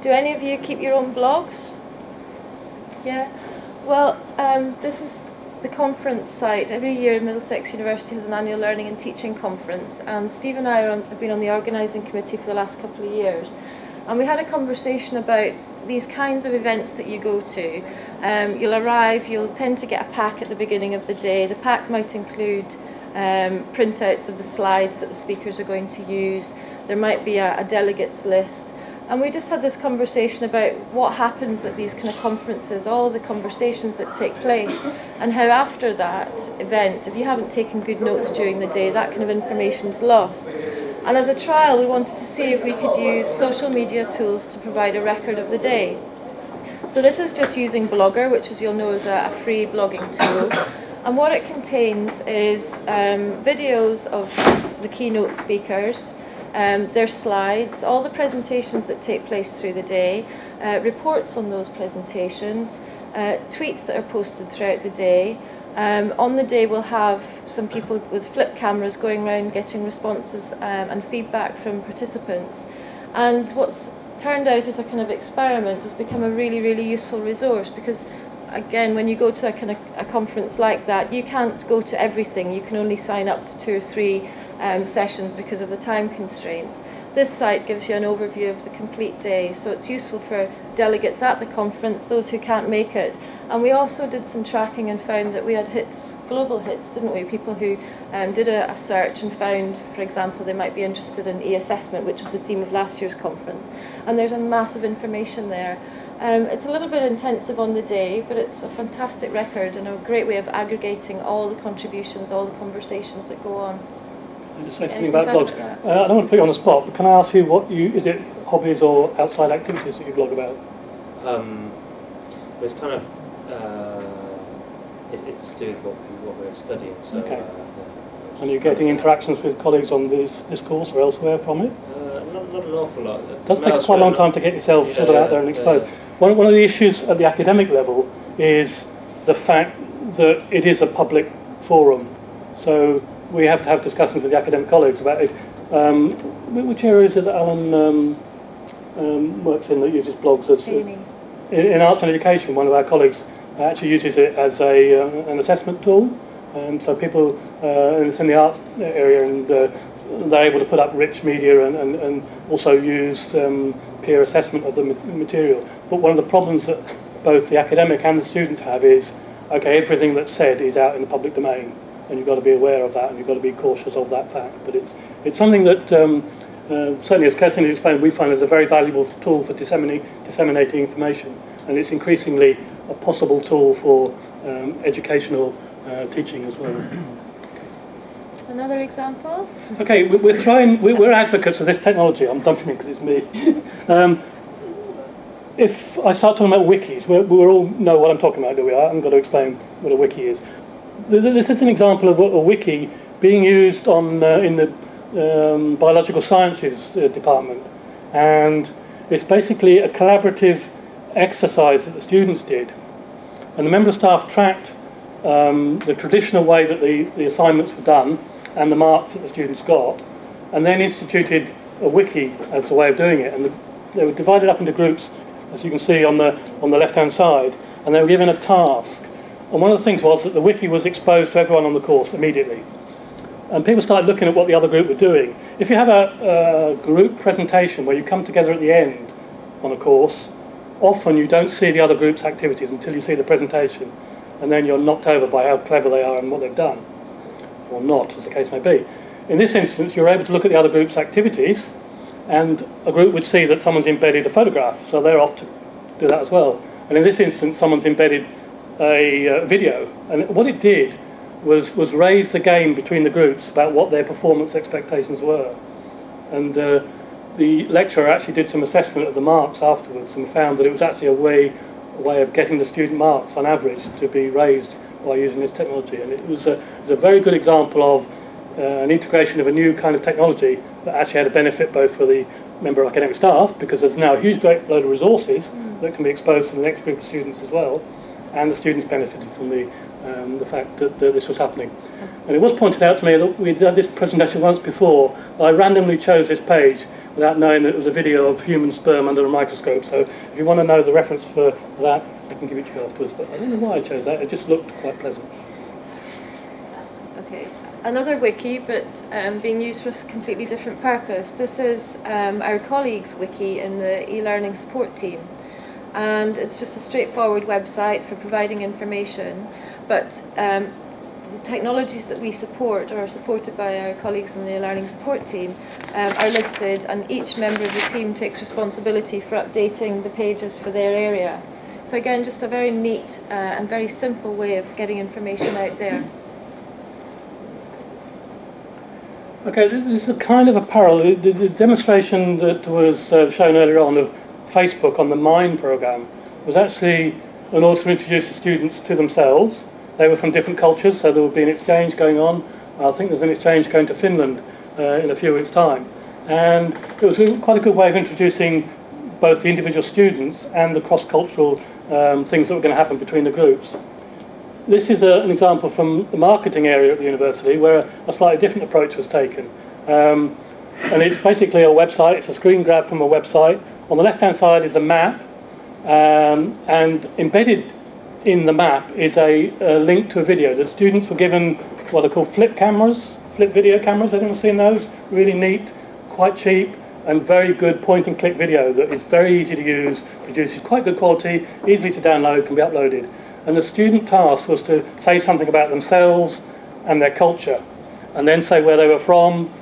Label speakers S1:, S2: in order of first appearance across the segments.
S1: Do any of you keep your own blogs? Yeah? Well, this is the conference site. Every year Middlesex University has an annual learning and teaching conference, and Steve and I have been on the organising committee for the last couple of years. And we had a conversation about these kinds of events that you go to. You'll arrive, you'll tend to get a pack at the beginning of the day. The pack might include printouts of the slides that the speakers are going to use. There might be a delegates list. And we just had this conversation about what happens at these kind of conferences, all the conversations that take place, and how after that event, if you haven't taken good notes during the day, that kind of information's lost. And as a trial, we wanted to see if we could use social media tools to provide a record of the day. So this is just using Blogger, which, as you'll know, is a free blogging tool. And what it contains is videos of the keynote speakers, their slides, all the presentations that take place through the day, reports on those presentations, tweets that are posted throughout the day. On the day we'll have some people with flip cameras going around getting responses and feedback from participants. And what's turned out as a kind of experiment has become a really, really useful resource, because again, when you go to a conference like that, you can't go to everything. You can only sign up to 2 or 3 sessions because of the time constraints. This site gives you an overview of the complete day, so it's useful for delegates at the conference, those who can't make it. And we also did some tracking and found that we had hits, global hits, didn't we? People who did a search and found, for example, they might be interested in e-assessment, which was the theme of last year's conference. And there's a massive information there. It's a little bit intensive on the day, but it's a fantastic record and a great way of aggregating all the contributions, all the conversations that go on.
S2: Can I just say something about blogs? I don't want to put you on the spot, but can I ask you is it hobbies or outside activities that you blog about?
S3: It's kind of, it's to do with what we're studying. So,
S2: okay. And you're getting interactions with colleagues on this course or elsewhere from it?
S3: Not an awful lot.
S2: It does take quite a long time to get yourself sort of out there and exposed. One of the issues at the academic level is the fact that it is a public forum. So we have to have discussions with the academic colleagues about it. Which area is it that Alan works in that uses blogs? As in arts and education, one of our colleagues actually uses it as an assessment tool. So people in the arts area, and they're able to put up rich media and also use peer assessment of the material. But one of the problems that both the academic and the students have is, okay, everything that's said is out in the public domain, and you've got to be aware of that, and you've got to be cautious of that fact. But it's something that certainly, as Kirsteen explained, we find as a very valuable tool for disseminating information, and it's increasingly a possible tool for educational teaching as well.
S1: Another example?
S2: Okay, we're advocates of this technology. I'm dumping it because it's me. If I start talking about wikis, we all know what I'm talking about, do we? I haven't got to explain what a wiki is. This is an example of a wiki being used in the biological sciences department, and it's basically a collaborative exercise that the students did, and the member of staff tracked the traditional way that the assignments were done and the marks that the students got, and then instituted a wiki as the way of doing it. And they were divided up into groups, as you can see on the left-hand side, and they were given a task. And one of the things was that the wiki was exposed to everyone on the course immediately. And people started looking at what the other group were doing. If you have a group presentation where you come together at the end on a course, often you don't see the other group's activities until you see the presentation, and then you're knocked over by how clever they are and what they've done, or not, as the case may be. In this instance, you're able to look at the other group's activities, and a group would see that someone's embedded a photograph, so they're off to do that as well. And in this instance, someone's embedded a video, and what it did was raise the game between the groups about what their performance expectations were. And the lecturer actually did some assessment of the marks afterwards and found that it was actually a way of getting the student marks on average to be raised by using this technology. And it was a very good example of an integration of a new kind of technology that actually had a benefit both for the member of academic staff, because there's now a great load of resources that can be exposed to the next group of students as well, and the students benefited from the fact that this was happening. And it was pointed out to me that we'd done this presentation once before. I randomly chose this page without knowing that it was a video of human sperm under a microscope. So if you want to know the reference for that, I can give it to you afterwards. But I don't know why I chose that. It just looked quite pleasant.
S1: Okay, another wiki, but being used for a completely different purpose. This is our colleagues' wiki in the e-learning support team. And it's just a straightforward website for providing information, but the technologies that we support or are supported by our colleagues in the learning support team are listed, and each member of the team takes responsibility for updating the pages for their area. So again, just a very neat and very simple way of getting information out there.
S2: Okay, this is a kind of a parallel. The demonstration that was shown earlier on of Facebook on the MIND program was actually in order to introduce the students to themselves. They were from different cultures, so there would be an exchange going on. I think there's an exchange going to Finland in a few weeks' time. And it was quite a good way of introducing both the individual students and the cross-cultural things that were going to happen between the groups. This is an example from the marketing area at the university where a slightly different approach was taken. And it's basically a website, it's a screen grab from a website. On the left-hand side is a map, and embedded in the map is a link to a video. The students were given what are called flip video cameras. Everyone's seen those? Really neat, quite cheap, and very good point-and-click video that is very easy to use, produces quite good quality, easily to download, can be uploaded. And the student task was to say something about themselves and their culture, and then say where they were from.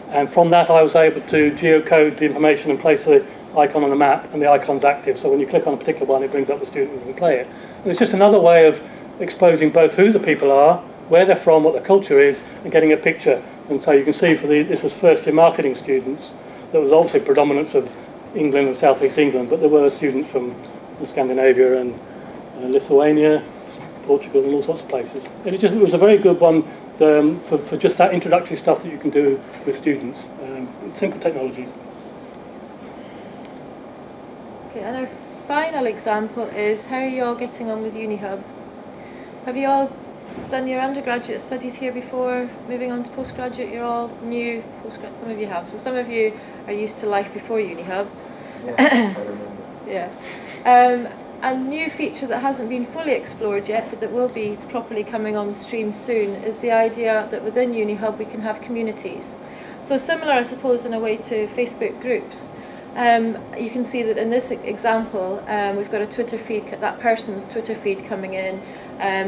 S2: And from that I was able to geocode the information and place the icon on the map, and the icon's active, so when you click on a particular one it brings up the student and you can play it. And it's just another way of exposing both who the people are, where they're from, what their culture is, and getting a picture. And so you can see this was first year marketing students. There was obviously predominance of England and South East England, but there were students from Scandinavia and Lithuania, Portugal, and all sorts of places. And it was a very good one for just that introductory stuff that you can do with students. Simple technologies.
S1: Okay, and our final example is how are you all getting on with UniHub? Have you all done your undergraduate studies here before? Moving on to postgraduate, you're all new postgraduate, some of you have. So some of you are used to life before UniHub.
S3: Yeah, I remember.
S1: Yeah. A new feature that hasn't been fully explored yet, but that will be properly coming on stream soon, is the idea that within UniHub we can have communities. So similar, I suppose, in a way to Facebook groups. You can see that in this example, we've got a Twitter feed, that person's Twitter feed coming in.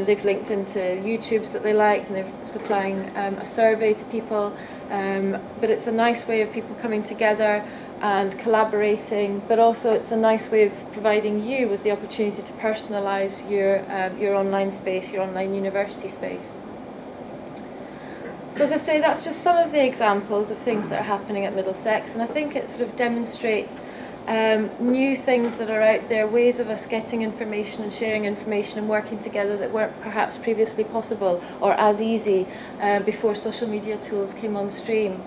S1: They've linked into YouTubes that they like, and they're supplying a survey to people. But it's a nice way of people coming together and collaborating, but also it's a nice way of providing you with the opportunity to personalise your online space, your online university space. So as I say, that's just some of the examples of things that are happening at Middlesex, and I think it sort of demonstrates new things that are out there, ways of us getting information and sharing information and working together that weren't perhaps previously possible or as easy before social media tools came on stream.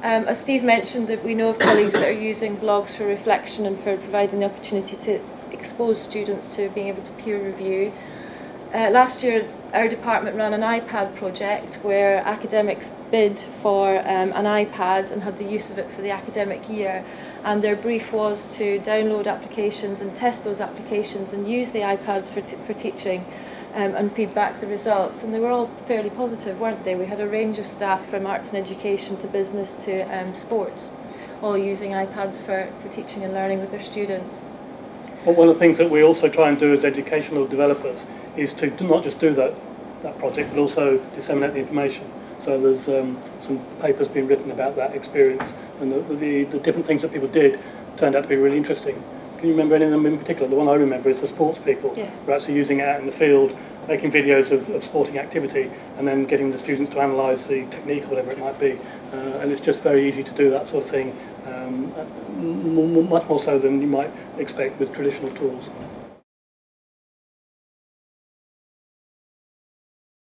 S1: As Steve mentioned, that we know of colleagues that are using blogs for reflection and for providing the opportunity to expose students to being able to peer review. Last year our department ran an iPad project where academics bid for an iPad and had the use of it for the academic year, and their brief was to download applications and test those applications and use the iPads for teaching and feed back the results, and they were all fairly positive, weren't they? We had a range of staff from arts and education to business to sports, all using iPads for teaching and learning with their students.
S2: Well, one of the things that we also try and do as educational developers is to not just do that project, but also disseminate the information. So there's some papers being written about that experience, and the different things that people did turned out to be really interesting. Can you remember any of them in particular? The one I remember is the sports people.
S1: Yes.
S2: Who are actually using it out in the field, making videos of sporting activity, and then getting the students to analyse the technique or whatever it might be. And it's just very easy to do that sort of thing, much more so than you might expect with traditional tools.